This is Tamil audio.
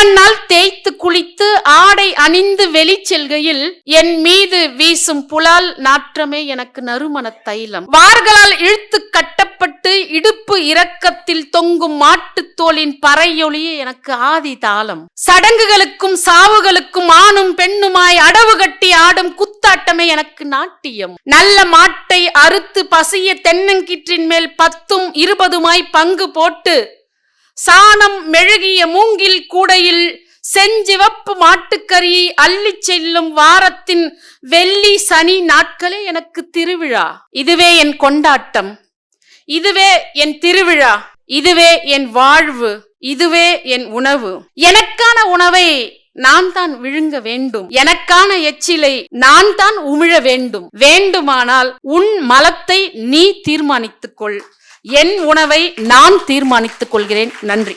களிமண்ணால் தேய்த்து குளித்து ஆடை அணிந்து வெளி செல்கையில் என் மீது வீசும் புலால் நாற்றமே எனக்கு நறுமண தைலம். வார்களால் இழுத்து கட்டப்பட்டு இடுப்பு இரக்கத்தில் தொங்கும் மாட்டுத் தோலின் பறையொலியே எனக்கு ஆதி தாளம். சடங்குகளுக்கும் சாவுகளுக்கும் ஆணும் பெண்ணுமாய் அடவு கட்டி ஆடும் குத்தாட்டமே எனக்கு நாட்டியம். நல்ல மாட்டை அறுத்து பசிய தென்னங்கிற்றின் மேல் 10ம் 20மாய் பங்கு போட்டு சாணம் மெழுகிய மூங்கில் கூடையில் செஞ்சிவப்பு மாட்டுக்கறியை அள்ளி செல்லும் வாரத்தின் வெள்ளி சனி நாட்களே எனக்கு திருவிழா. இதுவே என் கொண்டாட்டம், இதுவே என் திருவிழா, இதுவே என் வாழ்வு, இதுவே என் உணவு. எனக்கான உணவை நான் தான் விழுங்க வேண்டும், எனக்கான எச்சிலை நான் தான் உமிழ வேண்டும். வேண்டுமானால் உன் மலத்தை நீ தீர்மானித்துக் கொள், என் உணவை நான் தீர்மானித்துக் கொள்கிறேன். நன்றி.